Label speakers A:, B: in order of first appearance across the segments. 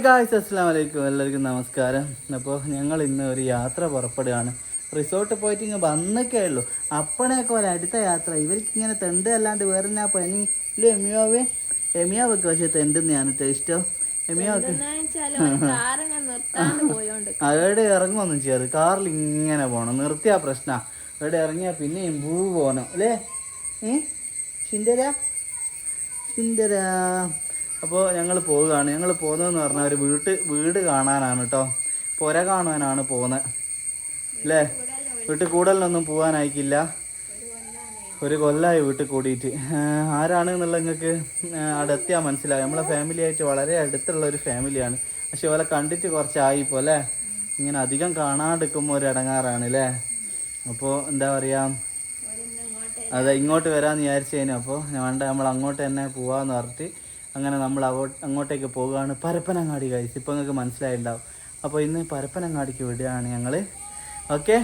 A: Guys അസ്സലാമു അലൈക്കും, എല്ലാവർക്കും നമസ്കാരം. അപ്പോൾ ഞങ്ങൾ ഇന്ന് ഒരു യാത്ര പുറപ്പെടുകയാണ്. റിസോർട്ട് പോയിട്ട് ഇങ്ങനെ വന്നൊക്കെ ഉള്ളൂ. അപ്പണയൊക്കെ പോലെ അടുത്ത യാത്ര. ഇവർക്ക് ഇങ്ങനെ തെണ്ട് അല്ലാണ്ട് വേറെ എന്നാ പനി ഇല്ലേ? എമിയാവൊക്കെ പക്ഷേ തെണ്ടെന്നാണ് ഇഷ്ടം. എമിയാവൊക്കെ അവിടെ ഇറങ്ങുമൊന്നും ചെയ്യാറ്. കാറിൽ ഇങ്ങനെ പോകണം. നിർത്തിയാ പ്രശ്നമാണ്. അവിടെ ഇറങ്ങിയാൽ പിന്നെയും പൂ പോകണം അല്ലേ? ചിന്തരാ. അപ്പോൾ ഞങ്ങൾ പോവുകയാണ്. ഞങ്ങൾ പോകുന്നതെന്ന് പറഞ്ഞാൽ ഒരു വീട് കാണാനാണ് കേട്ടോ. പുര കാണാനാണ് പോകുന്നത് അല്ലേ? വീട്ടിൽ കൂടലിനൊന്നും പോകാനായിക്കില്ല. ഒരു കൊല്ലമായി വീട്ടിൽ കൂടിയിട്ട്. ആരാണ് എന്നുള്ളത് നിങ്ങൾക്ക് അവിടെ എത്തിയാൽ മനസ്സിലായി. നമ്മളെ ഫാമിലി ആയിട്ട് വളരെ അടുത്തുള്ള ഒരു ഫാമിലിയാണ്. പക്ഷെ ഓലെ കണ്ടിട്ട് കുറച്ചായിപ്പോൾ അല്ലേ? ഇങ്ങനെ അധികം കാണാണ്ടിരിക്കുമ്പോൾ ഒരു ഇടങ്ങാറാണ് അല്ലേ? അപ്പോൾ എന്താ പറയുക, അതെ ഇങ്ങോട്ട് വരാമെന്ന് വിചാരിച്ചതിന്. അപ്പോൾ വേണ്ട, നമ്മൾ അങ്ങോട്ട് തന്നെ പോവാമെന്ന് പറഞ്ഞിട്ട് അങ്ങനെ നമ്മൾ അങ്ങോട്ടേക്ക് പോവുകയാണ്. പരപ്പനങ്ങാടി ഗൈസ്, ഇപ്പോൾ നിങ്ങൾക്ക് മനസ്സിലായിട്ടുണ്ടാവും. അപ്പോൾ ഇന്ന് പരപ്പനങ്ങാടിക്ക് വിടുകയാണ് ഞങ്ങൾ. ഓക്കെ,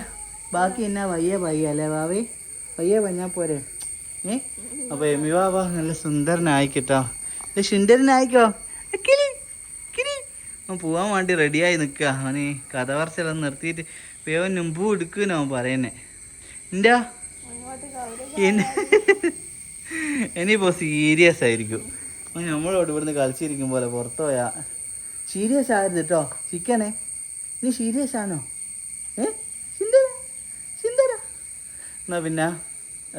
A: ബാക്കി എന്നാ വയ്യ അല്ലേ വാവേ? വയ്യ പറഞ്ഞാൽ പോരെ? അപ്പോൾ എമി വാവ നല്ല സുന്ദരനായിക്കട്ടോ. സുന്ദരനായിക്കോ കിളി. അവൻ പോകാൻ വേണ്ടി റെഡിയായി നിൽക്കുക. അവന് കഥ പറച്ചിലൊന്നും നിർത്തിയിട്ട് വേവൻ മുമ്പ് എടുക്കുമെന്ന് അവൻ പറയുന്നേ. എൻ്റെ ഇനിയിപ്പോൾ സീരിയസ് ആയിരിക്കും. നമ്മളോട് ഇവിടുന്ന് കളിച്ചിരിക്കും പോലെ പുറത്തു പോയാ സീരിയസ് ആയിരുന്നു കേട്ടോ. ചിക്കനെ നീ സീരിയസ് ആണോ? ചിന്തര എന്നാ പിന്നെ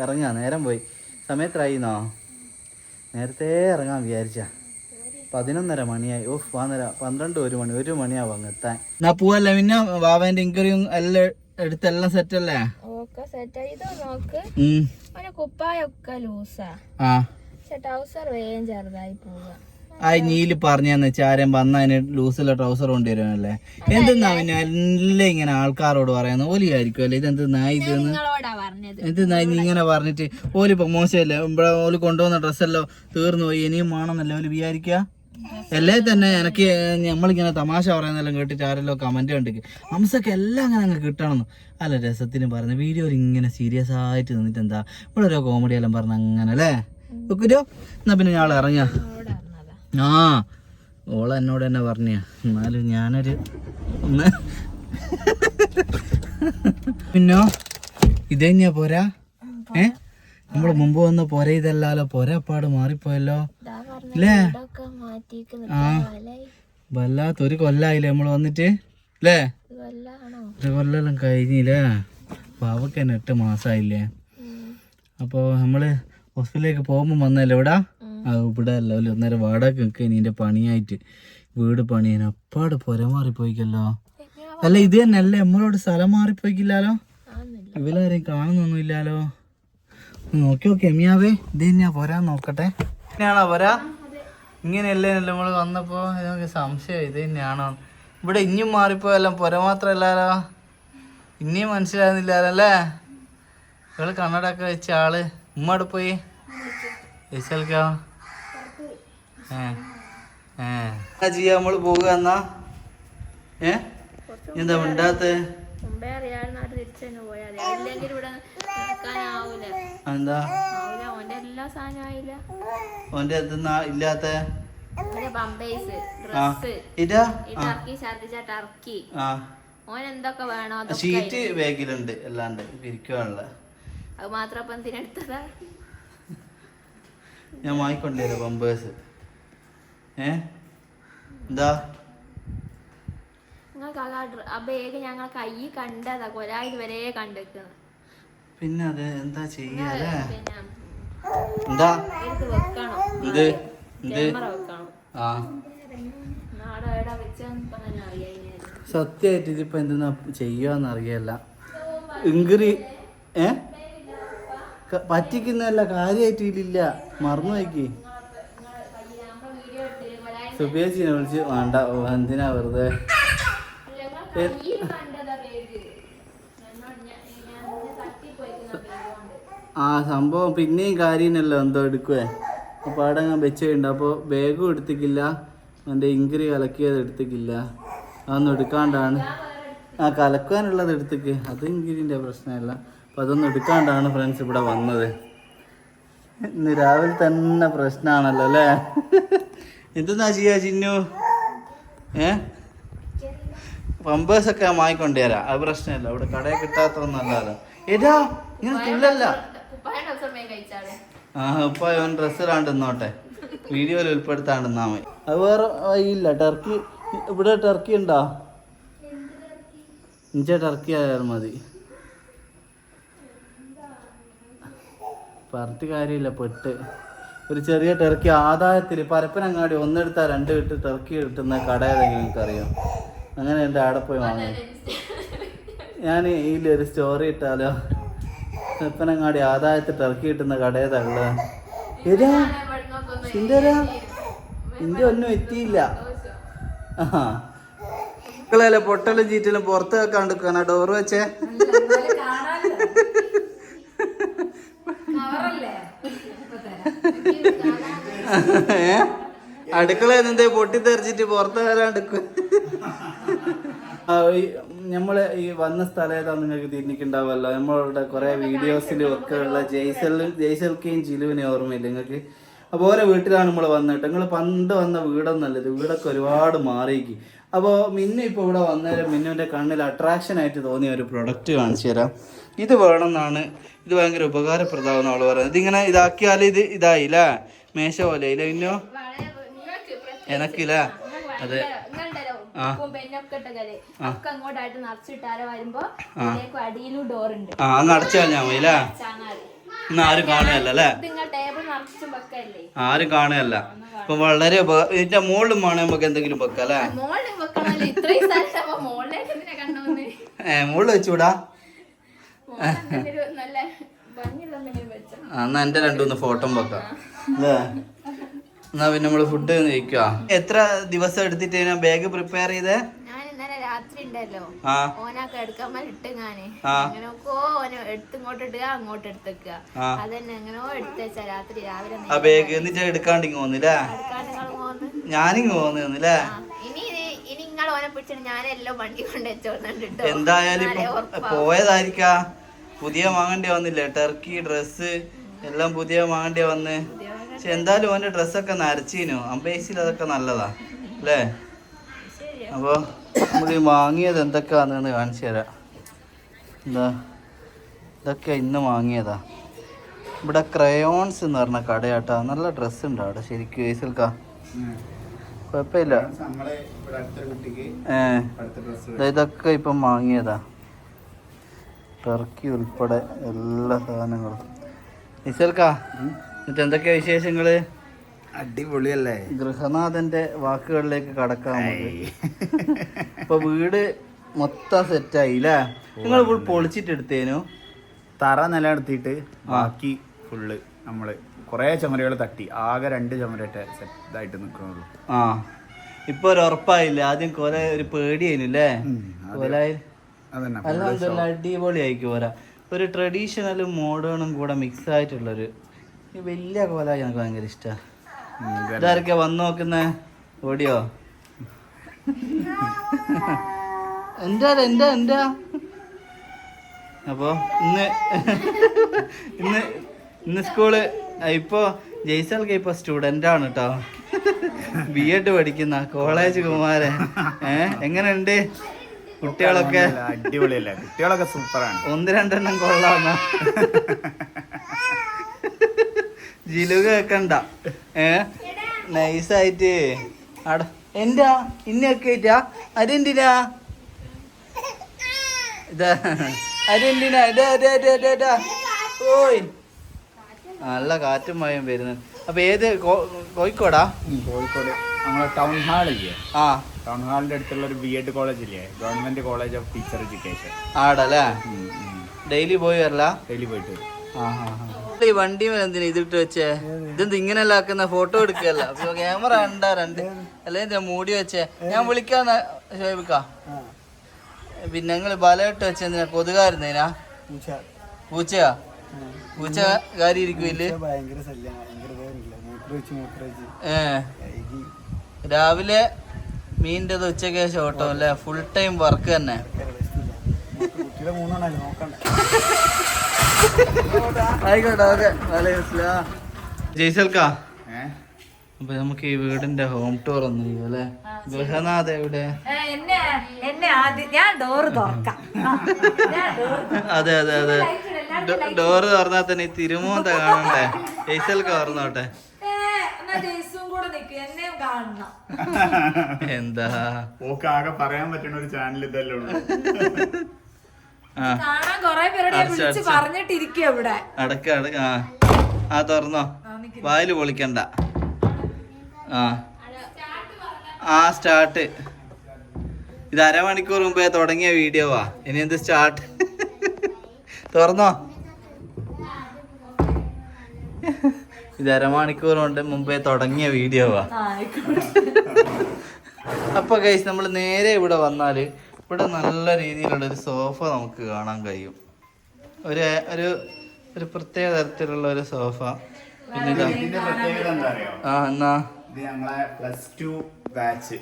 A: ഇറങ്ങാം. നേരം പോയി, സമയത്തായിന്നോ? നേരത്തെ ഇറങ്ങാൻ വിചാരിച്ച 11:30 മണിയായി. ഓഫ്, 1 മണിയാവും അങ്ങ് എത്താൻ. എന്നാ പോവല്ലേ? പിന്നെ വാവേന്റെ ഇൻക്വറിയും എല്ലാം എടുത്തെല്ലാം സെറ്റ് അല്ലേ? നീല് പറഞ്ഞെന്ന് വെച്ചാൽ ആരെയും വന്നതിന് ലൂസുള്ള ട്രൗസർ കൊണ്ടുവരുമല്ലേ? എന്തെന്നാ പിന്നെ എല്ലാം ഇങ്ങനെ ആൾക്കാരോട് പറയുന്നത്? ഓലിയായിരിക്കും അല്ലേ? ഇതെന്തെന്നായി എന്തെന്നായി നീ ഇങ്ങനെ പറഞ്ഞിട്ട്? ഓലിപ്പോ മോശമല്ലേ? ഇവിടെ ഓല് കൊണ്ടുവന്ന ഡ്രസ്സല്ലോ തീർന്നു പോയി, ഇനിയും വേണമെന്നല്ലേ ഓല് വിചാരിക്കുക? അല്ലേ തന്നെ എനിക്ക് നമ്മളിങ്ങനെ തമാശ പറയുന്നതെല്ലാം കേട്ടിട്ട് ആരെല്ലോ കമന്റ് കണ്ടിക്ക് ഹംസക്ക് എല്ലാം അങ്ങനെ അങ്ങ് കിട്ടണമെന്ന്. അല്ല, രസത്തിന് പറയുന്നത് വീഡിയോയിൽ ഇങ്ങനെ സീരിയസ് ആയിട്ട് നിന്നിട്ട് എന്താ ഇവിടെ ഓരോ കോമഡി എല്ലാം പറഞ്ഞ അങ്ങനെ അല്ലേ? വെക്കുരോ. എന്നാ പിന്നെ ഞാൻ ഇറങ്ങിയ ഓള എന്നോട് തന്നെ പറഞ്ഞ. എന്നാലും ഞാനൊരു ഒന്ന് പിന്നോ ഇത് തന്നെയാ പോരാ? നമ്മള് മുമ്പ് വന്ന പോര ഇതല്ലാലോ. പോര അപ്പാട് മാറിപ്പോയല്ലോ അല്ലേ? വല്ലാത്തൊരു കൊല്ലായില്ലേ നമ്മള് വന്നിട്ട് അല്ലേ? ഒരു കൊല്ലെല്ലാം കഴിഞ്ഞില്ലേ? പാവക്ക് തന്നെ 8 മാസമായില്ലേ? അപ്പോൾ നമ്മള് ഹോസ്പിറ്റലിലേക്ക് പോകുമ്പോൾ വന്നല്ലേ ഇവിടെ? ഇവിടെ അല്ല, ഒന്നേരം വാടക നിൽക്കുക നിന്റെ പണിയായിട്ട്. വീട് പണിയാൻ അപ്പാട് പുര മാറിപ്പോയിക്കല്ലോ. അല്ല ഇത് തന്നെ അല്ലേ നമ്മളോട് സ്ഥലം മാറിപ്പോയിക്കില്ലാലോ? ഇവരാരെയും കാണുന്നൊന്നും ഇല്ലാലോ. നോക്കി നോക്കി എമിയാവേ, ഇത് തന്നെയാ പോരാ? നോക്കട്ടെ, ഇങ്ങനെയാണോ പോരാ? ഇങ്ങനെയല്ലേ നമ്മൾ വന്നപ്പോ ഇതൊക്കെ സംശയം ഇത് തന്നെയാണോ? ഇവിടെ ഇനിയും മാറിപ്പോയല്ലോ, പുര മാത്രമല്ലാലോ. ഇനിയും മനസ്സിലാകുന്നില്ലാലോ അല്ലേ? ഇവള് കണ്ണടൊക്കെ വെച്ച ആള് ഉമ്മടെ പോയി ചേച്ചൽക്കാ ചെയ്യാ നമ്മള് പോകുക എന്നാ? എന്താ മിണ്ടാത്ത? എന്താ ഓന്റെ എന്തെന്നാ ഇല്ലാത്ത? ഷീറ്റ് ബാഗിലുണ്ട് അല്ലാണ്ട് ഇരിക്കാനുള്ള.
B: അത് മാത്രം എന്തിനെടുത്തതാ?
A: ഞാൻ വാങ്ങിക്കൊണ്ടേരാ പമ്പേഴ്സ്. എന്താ
B: ആ ബാഗ് ഞങ്ങൾ കൈ കണ്ടതാ, കൊലായിൽ വരെ കണ്ടിരിക്കുന്നത്.
A: പിന്നെ അത് എന്താ ചെയ്യാലേ? എന്താ
B: വെക്കണം,
A: സത്യമായിട്ട് ഇതിപ്പോ എന്തെന്നാ ചെയ്യാന്ന് അറിയല്ല. ഇൻക്രി പറ്റിക്കുന്നല്ല, കാര്യമായിട്ട് ഇതിലില്ല. മറന്നു നോക്കി സുബേച്ചിനെ വിളിച്ച് വേണ്ട, എന്തിനാ വെറുതെ. സംഭവം പിന്നെയും കാര്യനല്ലോ എന്തോ എടുക്കുവേ. അപ്പോൾ അവിടെ ഞാൻ വെച്ചിട്ടുണ്ട്. അപ്പോൾ ബാഗും എടുത്തിക്കില്ല, എൻ്റെ ഇൻക്രി കലക്കിയത് എടുത്തിക്കില്ല. അതൊന്നും എടുക്കാണ്ടാണ്. കലക്കാനുള്ളത് എടുത്തേക്ക്, അത് ഇൻക്രീൻ്റെ പ്രശ്നമല്ല. അപ്പം അതൊന്നും എടുക്കാണ്ടാണ് ഫ്രണ്ട്സ് ഇവിടെ വന്നത്. ഇന്ന് രാവിലെ തന്നെ പ്രശ്നമാണല്ലോ അല്ലേ? എന്തെന്നാ ചെയ്യാ ചിന്നു? പമ്പേഴ്സൊക്കെ വാങ്ങിക്കൊണ്ടുവരാം, അത് പ്രശ്നമില്ല. ഇവിടെ കടയിൽ കിട്ടാത്തൊന്നല്ലല്ലോ. ഏതാ ഇങ്ങനെ തുള്ളല്ല. ഇപ്പൊ അവൻ ഡ്രസ്സ് ഇടാണ്ടിന്നോട്ടെ, വീഡിയോയിൽ ഉൾപ്പെടുത്താണ്ടിന്നാ മതി. അത് വേറെ വഴിയില്ല. ടർക്കി ഇവിടെ ടർക്കി ഉണ്ടോ? ഇഞ്ച ടർക്കി ആയാലും മതി. പറഞ്ഞിട്ട് കാര്യമില്ല, പെട്ട്. ഒരു ചെറിയ ടർക്കി ആദായത്തിൽ പരപ്പനങ്ങാടി ഒന്നെടുത്താൽ 2 കിട്ട് ടർക്കി കിട്ടുന്ന കട ഏതെങ്കിലും നിങ്ങൾക്ക് അറിയാം? അങ്ങനെ എൻ്റെ ആടെ പോയി വാങ്ങും. ഞാൻ ഇതിലൊരു സ്റ്റോറി ഇട്ടാലോ? പരപ്പനങ്ങാടി ആദായത്തിൽ ടർക്കി കിട്ടുന്ന കട ഏതാ? ഏതാ ചിന്തരാ? ഇന്ത്യ ഒന്നും എത്തിയില്ല. മക്കളല്ലേ പൊട്ടലും ചീറ്റലും പുറത്ത് വെക്കാണ്ടിരിക്കാനാ ഡോറ് വെച്ചേ? അടുക്കളയിൽ എന്തേ പൊട്ടിത്തെറിച്ചിട്ട് പുറത്ത് വരാണ്ടിരിക്കും. നമ്മള് ഈ വന്ന സ്ഥലം ഏതാ നിങ്ങൾക്ക് തിരിഞ്ഞിട്ടുണ്ടാവുമല്ലോ. നമ്മളുടെ കുറെ വീഡിയോസിലും ഒക്കെ ഉള്ള ജയ്സൽക്കെയും ജിലുവിനെ ഓർമ്മയില്ല നിങ്ങൾക്ക്? അപ്പോൾ ഓരോ വീട്ടിലാണ് നമ്മൾ വന്നിട്ട്. നിങ്ങൾ പണ്ട് വന്ന വീടൊന്നല്ല ഇത്, വീടൊക്കെ ഒരുപാട് മാറിയിരിക്കും. അപ്പോൾ മിന്നു ഇപ്പോൾ ഇവിടെ വന്നേരം മിന്നുവിൻ്റെ കണ്ണിൽ അട്രാക്ഷൻ ആയിട്ട് തോന്നിയ ഒരു പ്രൊഡക്റ്റ് കാണിച്ചു തരാം. ഇത് വേണമെന്നാണ്, ഇത് ഭയങ്കര ഉപകാരപ്രദമാണെന്ന് അവൾ പറയുന്നത്. ഇതിങ്ങനെ ഇതാക്കിയാൽ ഇത് ഇതായില്ല, മേശ പോലെ ഇല്ല മിന്നു എനക്കില്ല. അതെ അങ്ങ് അടച്ചു കഴിഞ്ഞാൽ മതി അല്ലേ? ഇന്ന് ആരും കാണുകയല്ല അല്ലേ? ആരും കാണുകയല്ല. ഇപ്പൊ വളരെ ഇതിന്റെ മുകളിലും വേണം നമുക്ക് എന്തെങ്കിലും വെക്കാം അല്ലേ? മുകളിൽ വെച്ചൂടാ? എന്നാ എന്റെ 2-3 ഫോട്ടോ വെക്കാം അല്ലേ? എന്നാ പിന്നെ നമ്മള് ഫുഡ് കഴിക്കുക. എത്ര ദിവസം എടുത്തിട്ട് ബാഗ് പ്രിപ്പയർ ചെയ്തേ?
B: രാത്രി ഉണ്ടല്ലോ ഓനൊക്കെ എടുക്കാൻ ഇട്ട് ഞാന് എങ്ങനെയൊക്കെ ഓനെ എടുത്തിങ്ങോട്ട് ഇടുക, അങ്ങോട്ട് എടുത്തേക്കുക. അതന്നെ എങ്ങനെയോ എടുത്തുവെച്ചാ രാത്രി രാവിലെ
A: എടുക്കാണ്ടിങ് പോന്നില്ലേ? ഞാനിങ് പോന്നില്ലേ?
B: ഇനി നിങ്ങൾ ഓനെ പിടിച്ചിട്ട് ഞാനെല്ലാം വണ്ടി കൊണ്ട് വെച്ചോണ്ടിട്ട്
A: എന്തായാലും പോയതായിരിക്കാ. പുതിയ വാങ്ങേണ്ടി വന്നില്ലേ? ടർക്കി ഡ്രസ്സ് എല്ലാം പുതിയ വാങ്ങേണ്ടി വന്ന്. പക്ഷെ എന്തായാലും ഓന്റെ ഡ്രസ്സൊക്കെ നരച്ചീനു. അമ്പേസിൽ അതൊക്കെ നല്ലതാ അല്ലേ? അപ്പൊ നമ്മൾ വാങ്ങിയത് എന്തൊക്കെയാണെന്ന് കാണിച്ചു തരാം. എന്താ ഇതൊക്കെ ഇന്ന് വാങ്ങിയതാ. ഇവിടെ ക്രയോൺസ് എന്ന് പറഞ്ഞ കടയാട്ടാ. നല്ല ഡ്രസ്സ് ഉണ്ട് അവിടെ ശരിക്കും. ഏസൽക്കാ കുഴപ്പമില്ല. ഇതൊക്കെ ഇപ്പം വാങ്ങിയതാ, ടർക്കി ഉൾപ്പെടെ എല്ലാ സാധനങ്ങളും. ഇസൽക്കാ എന്നിട്ട് എന്തൊക്കെയാ വിശേഷങ്ങള്?
C: അടിപൊളിയല്ലേ?
A: ഗൃഹനാഥന്റെ വാക്കുകളിലേക്ക് കടക്കാൻ മതി. ഇപ്പൊ വീട് മൊത്തം സെറ്റായില്ലേ? നിങ്ങൾ പൊളിച്ചിട്ട് എടുത്തേനു?
C: തറ നിലനിർത്തിയിട്ട് ബാക്കി ഫുള്ള് നമ്മള് കൊറേ ചുമരുകൾ തട്ടി ആകെ 2 ചുമരട്ടെ സെറ്റായിട്ട് നിൽക്കുന്നുള്ളൂ.
A: ആ ഇപ്പൊ ഒരു ഉറപ്പായില്ലേ? ആദ്യം കൊല ഒരു പേടിയായില്ലേ? കൊലായി അല്ല അടിപൊളി ആയിക്കോ പോരാ. ഒരു ട്രഡീഷണലും മോഡേണും കൂടെ മിക്സ് ആയിട്ടുള്ളൊരു വലിയ കോലായി എനിക്ക് ഭയങ്കര ഇഷ്ടമാണ്. ഇതാരൊക്കെ വന്നു നോക്കുന്നേ? ഓടിയോ? എന്താ അപ്പൊ ഇന്ന് സ്കൂള് ഇപ്പൊ ജയ്സൽക്ക് ഇപ്പൊ സ്റ്റുഡന്റ് ആണ് കേട്ടോ. B.Ed പഠിക്കുന്ന കോളേജ് കുമാരൻ. എങ്ങനെയുണ്ട് കുട്ടികളൊക്കെ?
C: അടിപൊളിയല്ലേ? കുട്ടികളൊക്കെ സൂപ്പറാണ്.
A: 1-2 കൊള്ളാന്ന ജിലുക വെക്കണ്ട. നൈസായിട്ട് അട എന്താ ഇന്നൊക്കെ ആയിട്ടാ? അരെന്തിനാ ഇതാ? അരെന്തിനാ? ഇതാ ഓയ് നല്ല കാറ്റും മഴയും വരുന്നത്. അപ്പൊ ഏത് കോഴിക്കോടാ?
C: കോഴിക്കോട് നമ്മളെ ടൗൺ ഹാളില്ലേ? ടൗൺ ഹാളിന്റെ അടുത്തുള്ള ഒരു B.Ed കോളേജ് ഇല്ലേ? Government college of teacher education.
A: ആടല്ലേ? ഡെയിലി പോയി വരലാ?
C: ഡെയിലി പോയിട്ട് വരും.
A: ഈ വണ്ടി മേലെ എന്തിനാ ഇതിട്ട് വെച്ചേ? ഇതെന്ത് ഇങ്ങനെയല്ല ആക്കുന്ന? ഫോട്ടോ എടുക്കല്ല. ക്യാമറ കണ്ടാ 2 അല്ലെങ്കിൽ മൂടി വെച്ചേ. ഞാൻ വിളിക്കാന്ന് ഷോയിക്കാ. പിന്നെ ഞങ്ങള് ബലമിട്ട് വെച്ചെന്തിനാ? കൊതുകായിരുന്നേനാ? പൂച്ചയാ? പൂച്ച കാര്യം ഇരിക്കുവില്ലേ? രാവിലെ മീൻ്റെ ഉച്ചക്ക് ശേഷം ഓട്ടോ അല്ലേ? ഫുൾ ടൈം വർക്ക് തന്നെ. ആയിക്കോട്ടെ ഓക്കെ. ജയ്സൽക്കാ അപ്പൊ നമുക്ക് ഈ വീടിന്റെ ഹോം ടൂർ ഒന്നും ചെയ്യും അല്ലേ? ഗൃഹനാഥ എവിടെ?
D: എന്നെ ആദ്യം ഞാൻ ഡോറ് തുറക്കാം.
A: അതെ അതെ അതെ, ഡോറ് തുറന്നാൽ തന്നെ തിരുമോന്ത കാണണ്ടേ? ജയ്സൽക്ക് തുറന്നോട്ടെ. എന്താ
C: ഓക്ക് ആകെ പറയാൻ പറ്റുന്ന ഒരു ചാനൽ ഇതല്ലേ ഉള്ളൂ.
D: കാണാൻ കൊറേ പേരോട് വിളിച്ച് പറഞ്ഞിട്ടിരിക്കുക ഇവിടെ.
A: അടക്ക അടക്ക. ആ തുറന്നോ, വായില് പൊളിക്കണ്ട. ആ സ്റ്റാർട്ട്. ഇത് അരമണിക്കൂർ മുമ്പേ തുടങ്ങിയ വീഡിയോവാ. ഇനി എന്ത് സ്റ്റാർട്ട്? തുറന്നോ. ഇത് അരമണിക്കൂർ കൊണ്ട് മുമ്പേ തുടങ്ങിയ വീഡിയോവാ. അപ്പൊ ഗൈസ് നമ്മൾ നേരെ ഇവിടെ വന്നാല് ഇവിടെ നല്ല രീതിയിലുള്ള ഒരു സോഫ നമുക്ക് കാണാൻ കഴിയും. ഒരു ഒരു ഒരു പ്രത്യേക തരത്തിലുള്ള ഒരു സോഫ. പിന്നെ
C: ഇതിന്റെ പ്രത്യേകത എന്താ അറിയോ?
A: എന്നാ
C: ഇത് ഞങ്ങളെ +2 ബാച്ച്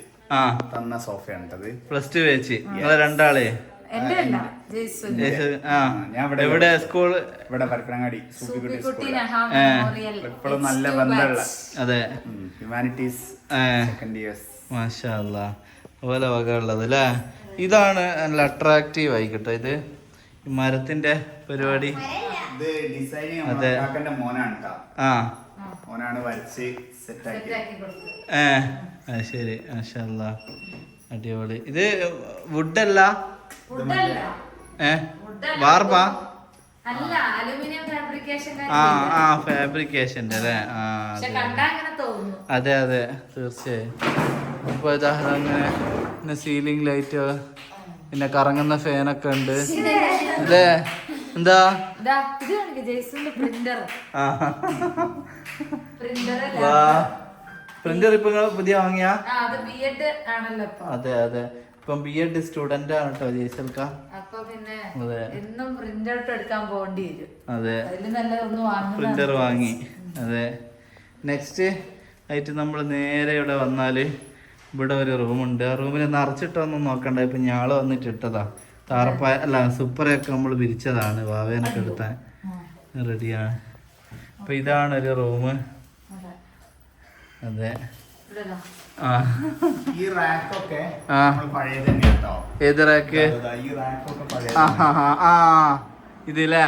C: തന്ന സോഫയാണ്.
A: +2 ബാച്ച് നിങ്ങളെ രണ്ടാളെ. ഇവിടെ സ്കൂൾ ഇവിടെ
C: പരപ്പനങ്ങാടി ഇപ്പോഴും നല്ല ബന്ധമുള്ള.
A: അതെ,
C: ഹ്യൂമാനിറ്റീസ് സെക്കൻഡ് ഇയേഴ്സ്.
A: മാഷാ അല്ലാ, അതുപോലെ വക ഉള്ളത് അല്ലേ. ഇതാണ് നല്ല അട്രാക്റ്റീവ് ആയിക്കോട്ടെ. ഇത് മരത്തിന്റെ പരിപാടി.
C: ഇത് ഡിസൈനിങ് മോനാണ് ട്ടോ. മോനാണ് വരച്ച് സെറ്റ് ആക്കി.
A: ശരി, മാഷാ അല്ലാ, അടിപൊളി. ഇത് വുഡല്ല, വാർപ്പാ? ഫാബ്രിക്കേഷന്റെ അല്ലേ? അതെ അതെ തീർച്ചയായും. ഇപ്പൊ ഇതാ അങ്ങനെ സീലിംഗ് ലൈറ്റ്, പിന്നെ കറങ്ങുന്ന ഫാനൊക്കെ ഉണ്ട് അല്ലേ? എന്താ പ്രിന്റർ ഇപ്പൊ പുതിയ വാങ്ങിയ? അതെ അതെ, ഇപ്പം B.Ed സ്റ്റുഡന്റ് ആണ് കേട്ടോ ജയ്സൽക്ക. അതെ, പ്രിന്റർ വാങ്ങി. അതെ, നെക്സ്റ്റ് ആയിട്ട് നമ്മൾ നേരെ ഇവിടെ വന്നാല് ഇവിടെ ഒരു റൂമുണ്ട്. ആ റൂമിൽ നിറച്ചിട്ടൊന്നും നോക്കണ്ട, ഇപ്പൊ ഞാള് വന്നിട്ട് ഇട്ടതാ. താറപ്പായ അല്ല സുപ്പറയൊക്കെ നമ്മൾ വിരിച്ചതാണ്, വാവേനൊക്കെ എടുത്താൻ റെഡിയാണ്. അപ്പൊ ഇതാണ് ഒരു റൂം. അതെ,
C: ഈ റാക്കൊക്കെ പഴയ
A: ഏത് റാക്ക്? ഇതില്ലേ?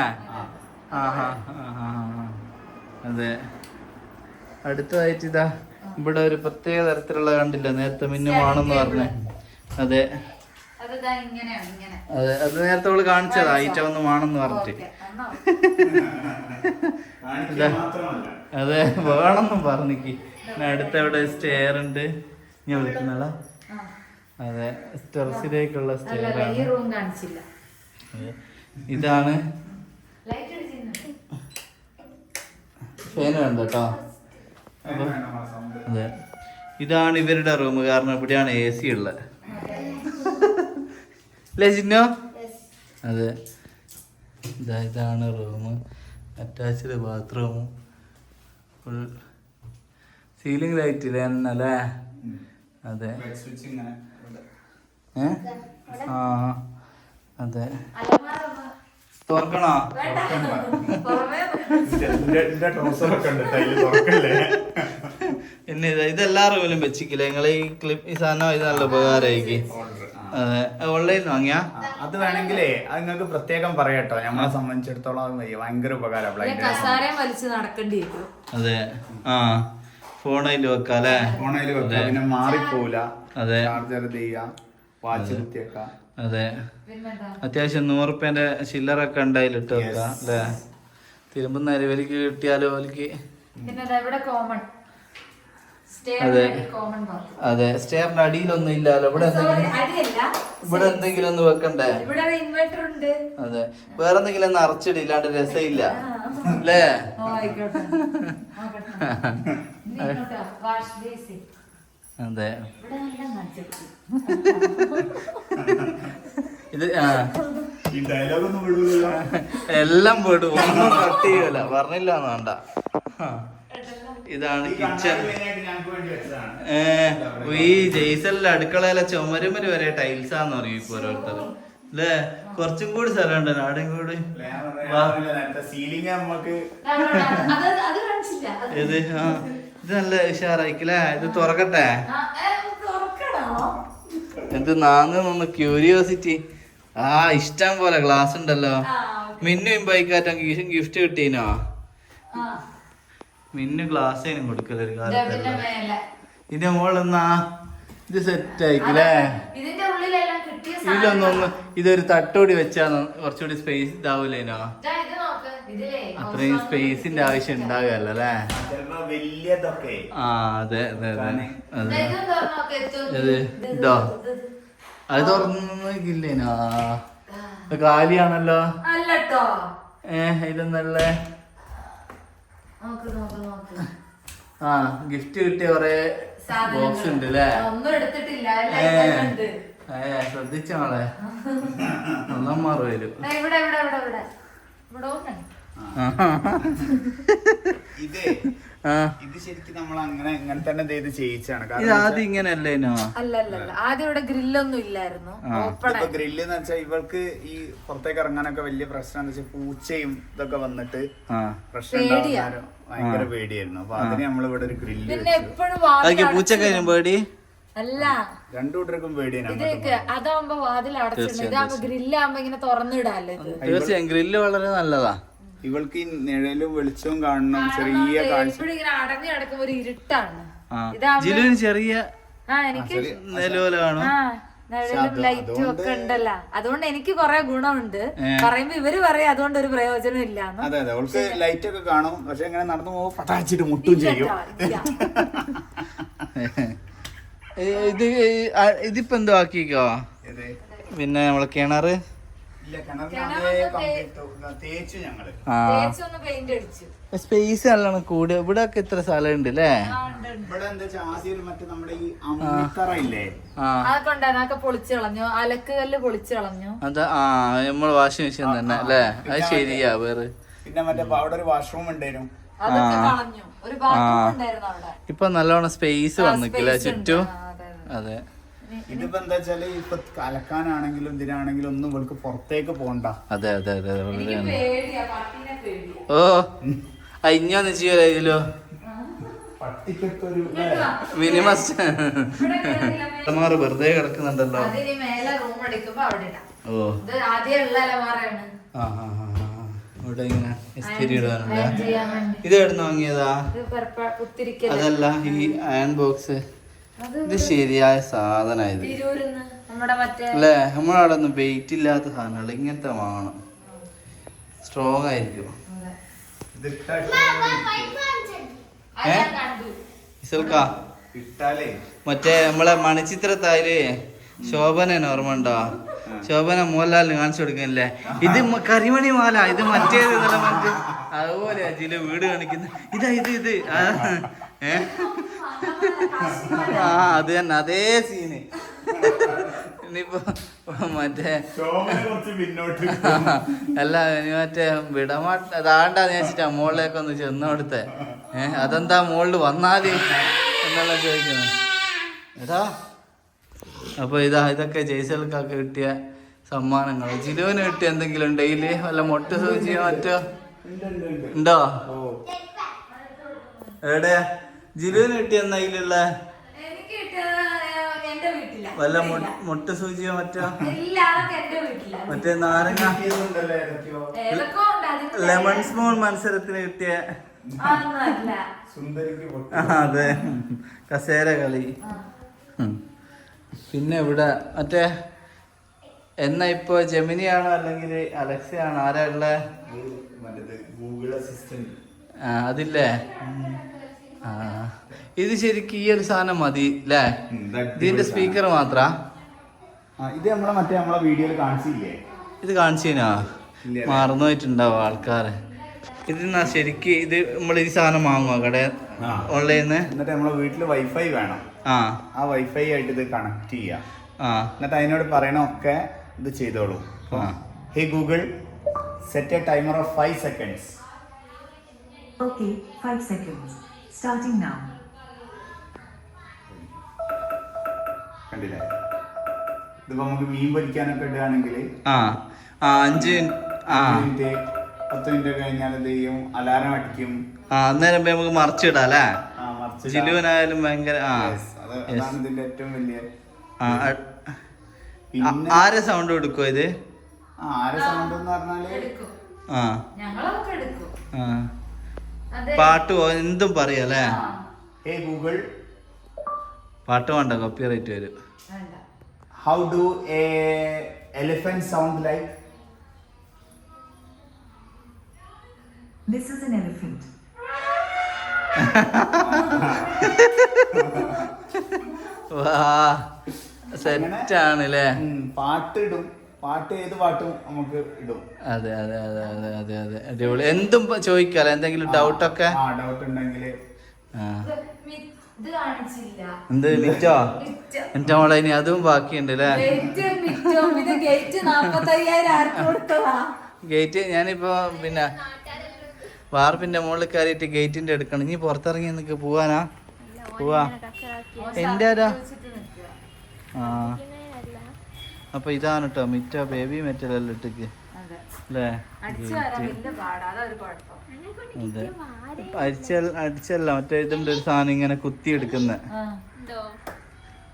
A: അതെ, അടുത്തതായിട്ട് ഇതാ ഇവിടെ ഒരു പ്രത്യേക തരത്തിലുള്ള കണ്ടില്ല, നേരത്തെ മിന്നുമാണെന്ന് പറഞ്ഞേ. അതെ അതെ, അത് നേരത്തെ അവള് കാണിച്ചതാ, ഐറ്റം വേണമെന്ന് പറഞ്ഞിട്ട്. അതെ, വേണമെന്നും പറഞ്ഞിക്ക്. അടുത്ത ഇവിടെ സ്റ്റെയർ ഉണ്ട്, ഞാൻ വിളിക്കുന്നതാ. അതെ, ടെറസിലേക്കുള്ള സ്റ്റെയർ ആണ്. ഇതാണ് ഫാൻ വേണ്ട കേട്ടോ. അതെ, ഇതാണ് ഇവരുടെ റൂം, കാരണം ഇവിടെയാണ് AC ഉള്ളത് അല്ലേ ചിന്നോ? അതെ, ഇതാണ് room, attached bathroom, full ceiling light അല്ലേ? അതെ, അതെ, തുറക്കണോ? പിന്നെ ഇതെല്ലാ റൂമിലും വെച്ചിക്കില്ല നിങ്ങള് ഈ ക്ലിപ്പ്, ഈ സാധനം ഇത് നല്ല ഉപകാരമായിരിക്കും. അതെ, ഓൺലൈൻ വാങ്ങിയാ?
C: അത് വേണമെങ്കിലേ അത് നിങ്ങൾക്ക് പ്രത്യേകം പറയാട്ടോ, നമ്മളെ സംബന്ധിച്ചിടത്തോളം ഭയങ്കര ഉപകാരം.
A: അതെ, ഫോണയില് വെക്കാം അല്ലേ?
C: ഫോണയില് വെക്കാം, പിന്നെ മാറിപ്പോല. അതെ, ചാർജർ ചെയ്യാം, വാച്ച് കുത്തിയേക്കാം.
A: അതെ, അത്യാവശ്യം 100 റുപ്യന്റെ ചില്ലറൊക്കെ ഉണ്ടായിലിട്ട് വെക്കാം അല്ലേ? തിരുമ്പുന്ന അരിവലിക്ക് കിട്ടിയാലോ ഓലിക്ക്. അതെ അതെ, സ്റ്റെയറിന്റെ അടിയിലൊന്നും ഇല്ലല്ലോ. ഇവിടെ എന്തെങ്കിലും ഒന്ന് വെക്കണ്ടേ? അതെ, വേറെ എന്തെങ്കിലും ഒന്ന് അറച്ചിടില്ലാണ്ട് രസമില്ല അല്ലേ? അതെ, ഇത് എല്ലാം പെടും, ഒന്നും കട്ട് ചെയ്യൂല, പറഞ്ഞില്ലാന്ന് വേണ്ട. ഇതാണ് കിച്ചൺ. ഈ ജയ്സലിന്റെ അടുക്കളയിലെ ചുമരുമര് വരെ ടൈൽസാന്ന് പറയും ഇപ്പൊ ഓരോരുത്തർ അല്ലേ? കുറച്ചും കൂടി സ്ഥലം ഉണ്ട് ആടെയും കൂടി. ഇത് ഇത് നല്ല ഉഷാറായിക്കല്ലേ? ഇത് തുറക്കട്ടെ? എന്ത് നാന്ന് ക്യൂരിയോസിറ്റി. ആ ഇഷ്ടം പോലെ ഗ്ലാസ് ഉണ്ടല്ലോ. മിന്നും ബൈക്കാറ്റം ഗിഫ്റ്റ് കിട്ടീനോ? മിന്നു ഗ്ലാസ് കൊടുക്കല് ഒരു കാലത്ത്. ഇതിന്റെ മോളെന്നാ ഇത് സെറ്റ് ആയിക്കില്ലേ? ഇതിലൊന്നൊന്ന് ഇതൊരു തട്ടോടി വെച്ചാന്ന് കുറച്ചുകൂടി സ്പേസ് ഇതാവൂലേനോ? അത്രയും സ്പേസിന്റെ ആവശ്യം ഉണ്ടാകുകയല്ലോ അല്ലേ? ആ അതെ അതെ അതെ അതെ. ഇതോ അത് തുറന്നില്ലേനോ? കാലിയാണല്ലോ. ഇതൊന്നല്ല. ആ ഗിഫ്റ്റ് കിട്ടിയ കൊറേ ബോക്സ് ഉണ്ട് അല്ലേ? ശ്രദ്ധിച്ചോളെ ഒന്നമ്മാറ് വരും.
C: ഇത് ശരിക്കും നമ്മൾ ഇങ്ങനെ തന്നെ ചെയ്ത് ചെയ്യിച്ചാണ്.
A: ഇത് ആദ്യം ഇങ്ങനെയല്ലേനോ?
D: അല്ലല്ല, ആദ്യം ഇവിടെ ഗ്രില്ലൊന്നും ഇല്ലായിരുന്നു.
C: ഗ്രില്ല് എന്ന് വെച്ചാൽ ഇവൾക്ക് ഈ പുറത്തേക്ക് ഇറങ്ങാനൊക്കെ വലിയ പ്രശ്നം എന്ന് വെച്ചാൽ പൂച്ചയും ഇതൊക്കെ വന്നിട്ട് പ്രശ്നം ഉണ്ടാകാനും ഭയങ്കര പേടിയായിരുന്നു. അപ്പൊ അതിന് നമ്മളിവിടെ ഒരു ഗ്രില്ല്
A: പൂച്ചക്കാരും പേടി
D: അല്ല,
C: രണ്ടു കൂട്ടർക്കും പേടിയാണ്.
D: അതാവുമ്പോ വാതിൽ അടച്ചിട്ടുണ്ട്, ഇതാകുമ്പോ ഗ്രില്ലാകുമ്പോ ഇങ്ങനെ തുറന്നിടാല്ലോ.
A: തീർച്ചയായും ഗ്രില്ല് വളരെ നല്ലതാ.
C: ഇവൾക്ക് ഈ നിഴലും വെളിച്ചവും കാണണം. ചെറിയ കാഴ്ച
D: ഇങ്ങനെ അടഞ്ഞു കിടക്കുമ്പോ ഒരു ഇരുട്ടാണ്.
A: ജിലുവിന് ചെറിയ
D: എനിക്ക്
A: നിലവിലെ കാണും.
D: നിഴലും ലൈറ്റും ഒക്കെ ഉണ്ടല്ലോ, അതുകൊണ്ട് എനിക്ക് കൊറേ ഗുണമുണ്ട്. പറയുമ്പോ ഇവര് പറയാം അതുകൊണ്ട് ഒരു പ്രയോജനം ഇല്ല.
C: അതെ അതെ, അവൾക്ക് ലൈറ്റ് ഒക്കെ കാണും. പക്ഷെ ഇങ്ങനെ നടന്നു പോകുമ്പോ പട്ടാച്ചിട്ട് മുട്ടും ചെയ്യും.
A: ഇതിപ്പോ എന്തോ ആക്കിക്കോ? പിന്നെ നമ്മളെ കിണറ് സ്പേസ് നല്ലോണം കൂടി. ഇവിടെ ഒക്കെ ഇത്ര സ്ഥലം ഉണ്ട് അല്ലേ?
D: അതൊക്കെ പൊളിച്ചു കളഞ്ഞു, അലക്കുകല്ല് പൊളിച്ചു കളഞ്ഞു.
A: അതാ നമ്മള് വാഷിംഗ് മെഷീൻ തന്നെ അല്ലേ? അത് ശരിയാ. വേറെ
C: പിന്നെ മറ്റേ അവിടെ ഒരു വാഷ്റൂം ഉണ്ടായിരുന്നു,
D: അതൊക്കെ കളഞ്ഞു. ഒരു ബാത്റൂം ഉണ്ടായിരുന്നു അവിടെ.
A: ഇപ്പൊ നല്ലോണം സ്പേസ് വന്നിക്കില്ല ചുറ്റും. അതെ.
C: ഇതിപ്പോ എന്താ വെച്ചാല് ഇപ്പൊ കലക്കാനാണെങ്കിലും ഇതിനാണെങ്കിലും ഒന്നും ഇവൾക്ക് പുറത്തേക്ക് പോണ്ട.
A: അതെ അതെ അതെ. ഓ ഇഞ്ഞൊന്ന് ചെയ്യലോ ഇതിലോ മിനിമം വെറുതെ കിടക്കുന്നുണ്ടല്ലോ. ഓ ഇവിടെ ഇങ്ങനെ ഇസ്തിരി ഇടാനുണ്ട്. ഇത് എവിടുന്ന് വാങ്ങിയതാ? അതല്ല ഈ അയൺ ബോക്സ്. ഇത് ശരിയായ സാധനം അല്ലേ? നമ്മളവിടെ ഒന്നും വെയിറ്റ് ഇല്ലാത്ത സാധനങ്ങൾ ഇങ്ങനത്തെ വാങ്ങണം. സ്ട്രോങ് ആയിരിക്കും. മറ്റേ നമ്മളെ മണിച്ചിത്രത്തായാല് ശോഭന ഓർമ്മ ഉണ്ടോ? ശോഭന മോഹൻലാലിന് കാണിച്ചു കൊടുക്കുന്നില്ലേ? ഇത് കരിമണി മാല, ഇത് മറ്റേത് മറ്റേ അതുപോലെ ചില വീട് കാണിക്കുന്ന ഇതാ ഇത് അത് തന്നെ അതേ സീന്. ഇനിയിപ്പോ മറ്റേ അല്ല ഇനി മറ്റേ അതാണ്ടാന്ന് വെച്ചിട്ടാ മോളിലേക്ക് ഒന്ന് ചെന്ന് കൊടുത്തേ. അതെന്താ മോളില് വന്നാല് എന്നുള്ള ചോദിക്കുന്നത് ഏതാ? അപ്പൊ ഇതൊക്കെ ജയ്സൽക്കൊക്കെ കിട്ടിയ സമ്മാനങ്ങൾ. ജിലുവിന് കിട്ടിയ എന്തെങ്കിലും ഡെയിലി വല്ല മൊട്ട സൂചിയോ മറ്റോ ഉണ്ടോ? എവിടെ ജിലുവിന് കിട്ടിയ എന്തെങ്കിലുള്ള വല്ല മുട്ട സൂചിയോ മറ്റോ? മറ്റേ നാരങ്ങ ലെമൺ സ്പൂൺ മത്സരത്തിന് കിട്ടിയ അതെ കസേര കളി. പിന്നെ ഇവിടെ മറ്റേ എന്നാ ഇപ്പൊ ജെമിനിയാണോ അല്ലെങ്കിൽ അലക്സയാണോ ആരാ ഉള്ള?
C: Google assistant.
A: അതില്ലേ? ഇത് ശരിക്കും ഈ ഒരു സാധനം മതി അല്ലേ? ഇതിന്റെ സ്പീക്കർ മാത്ര
C: ഇത് നമ്മളെ വീഡിയോയിൽ കാണിച്ചില്ലേ?
A: ഇത് കാണിച്ചീനാ? മറന്നു പോയിട്ടുണ്ടാവും ആൾക്കാര്. ഇത് ശരിക്ക് ഇത് നമ്മൾ ഈ സാധനം വാങ്ങുമോ കട ഓൺലൈനിന്ന്? എന്നിട്ട് നമ്മളെ വീട്ടില് വൈഫൈ വേണം. ആ വൈഫൈ ആയിട്ട് ഇത് കണക്ട് ചെയ്യാം. എന്നിട്ട് അതിനോട് പറയണൊക്കെ ഇത് ചെയ്തോളൂ. ഹേ Google set A timer of 5 seconds.
E: Okay, 5 seconds. Starting now.
C: കണ്ടില്ലേ? ഇതിപ്പോ നമുക്ക് മീൻ പൊരിക്കാനൊക്കെ ഇടുകയാണെങ്കിൽ
A: 5
C: മിനിറ്റ് 10 മിനിറ്റ് കഴിഞ്ഞാൽ എന്ത് ചെയ്യും? അലാറം അടിക്കും.
A: അന്നേരം നമുക്ക് മറിച്ചിടാം അല്ലേ? ജിലുവിനായാലും ഭയങ്കര
C: അതാണ് ഇതിന്റെ ഏറ്റവും വലിയ പിന്നെ
A: ആരെ സൗണ്ട് കൊടുക്കോ ഇത്?
C: ആരെ സൗണ്ട് എന്ന് പറഞ്ഞാല്
A: ആ
D: ഞങ്ങളൊക്കെ എടുക്കും.
A: പാട്ട് എന്തും പറയാല്ലേ?
C: ഹേ ഗൂഗിൾ,
A: പാട്ട് വേണ്ട, കോപ്പിറൈറ്റ് വരും.
C: How do A elephant sound like?
E: This is an elephant.
A: വാ സെറ്റാണ് അല്ലേ?
C: പാട്ട് ഇടും, പാട്ട് ഏത് പാട്ടും നമുക്ക് ഇടും.
A: അതെ അതെ അതെ അതെ അതെ അതെ അടിപൊളി. എന്തും ചോദിക്കാലോ, എന്തെങ്കിലും ഡൗട്ടൊക്കെ.
C: ഡൗട്ട് ഉണ്ടെങ്കില്
D: ഇത് കാണിച്ചില്ല.
A: എന്ത് മിറ്റോ? എന്റെ മോളെ ഇനി അതും ബാക്കിയുണ്ട് അല്ലേ?
D: ഗേറ്റ് 45,000 ആർക്ക് കൊടുത്തതാ?
A: ഗേറ്റ് ഞാനിപ്പോ പിന്നെ വാർപ്പിന്റെ മുകളിൽ കയറിയിട്ട് ഗേറ്റിന്റെ എടുക്കണം. ഇനി പുറത്തിറങ്ങി നിനക്ക് പോവാനാ? പോവാ എന്റെ ആരാ? ആ അപ്പൊ ഇതാണ് കേട്ടോ മിറ്റ, ബേബി മെറ്റലെല്ലാം ഇട്ടേക്ക് അല്ലേ? അതെ അടിച്ചല്ല, മറ്റേ ഇതുണ്ട് ഒരു സാധനം ഇങ്ങനെ കുത്തി എടുക്കുന്ന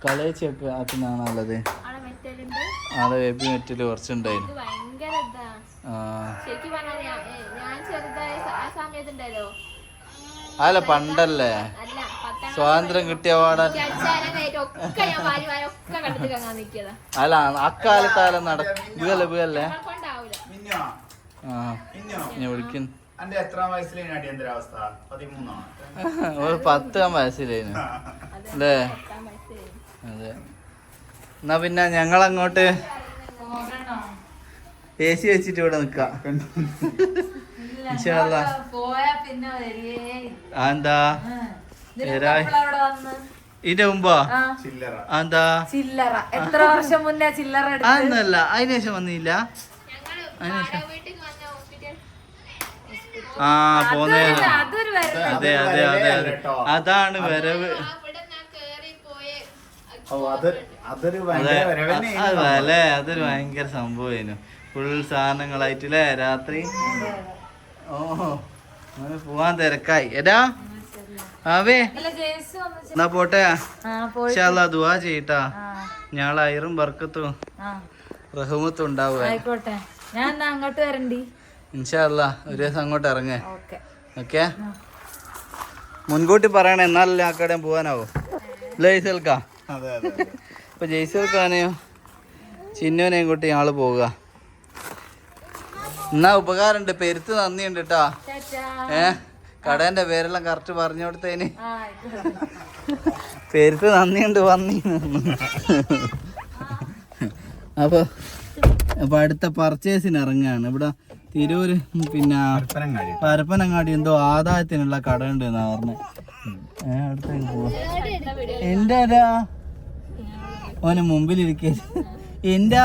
A: കളയിച്ചൊക്കെ ആക്കുന്നതാണുള്ളത്. ആടെ ബേബി മെറ്റല് കുറച്ചുണ്ടായിരുന്നു. അല്ല പണ്ടല്ലേ സ്വാതന്ത്ര്യം കിട്ടിയ പാടാൻ. അല്ല അക്കാലത്താലും നടക്കല്ലേ? ഞാൻ വിളിക്കുന്നു.
C: അടിയന്തരാവസ്ഥ 13
A: ഒരു 10 വയസ്സിലേനു അല്ലേ? അതെ. എന്നാ പിന്നെ ഞങ്ങളങ്ങോട്ട് AC വെച്ചിട്ട് ഇവിടെ നിക്കാം. എന്താ ഇതിന്റെ മുമ്പോ? എന്താ
D: ചില്ലറ എത്ര വർഷം മുന്നേ ചില്ലറ
A: അതൊന്നല്ല, അതിനുശേഷം വന്നില്ല. ആ പോന്നേ. അതെ അതെ അതെ അതെ അതാണ് വരവ്. അതല്ലേ, അതൊരു ഭയങ്കര സംഭവമായിരുന്നു. ഫുൾ സാധനങ്ങളായിട്ടില്ലേ രാത്രി. ഓ അങ്ങനെ പോവാൻ തിരക്കായി. എടാ ആവേ എന്നാ പോട്ടെ. ദുആ ചെയ്യട്ടാ, ഞാളെ ഐറും ബർക്കത്തും റഹ്മത്തും ഉണ്ടാവുക.
D: ആയിക്കോട്ടെ, ഞാൻ അങ്ങോട്ട് വരണ്ടി.
A: ഇൻഷാ അല്ലാഹ് ഒരു ദിവസം അങ്ങോട്ട് ഇറങ്ങേ. ഓക്കെ, മുൻകൂട്ടി പറയണേ, എന്നാലല്ലേ ആ കടയും പോവാനാവോ? ജയ്സൽക്കാ ഇപ്പൊ ജയ്സൽക്കാനെയോ ചിന്നുവിനെയും കൂട്ടി ഞങ്ങള് പോവുക. എന്നാ ഉപകാരമുണ്ട്, പെരുത്ത് നന്ദിയുണ്ട് കേട്ടാ. കടേന്റെ പേരെല്ലാം കറക്റ്റ് പറഞ്ഞു കൊടുത്തതിന് പെരുത്ത് നന്ദിയുണ്ട് വന്നീന്ന്. അപ്പൊ അടുത്ത പർച്ചേസിന് ഇറങ്ങാണ്. ഇവിടെ തിരൂര് പിന്നെ പരപ്പനങ്ങാടി എന്തോ ആദായത്തിനുള്ള കട ഉണ്ട് എന്നാ പറഞ്ഞ. അടുത്തേക്ക് പോവാ. എന്റെ ഓനെ മുമ്പിലിരിക്കേ. എന്റെ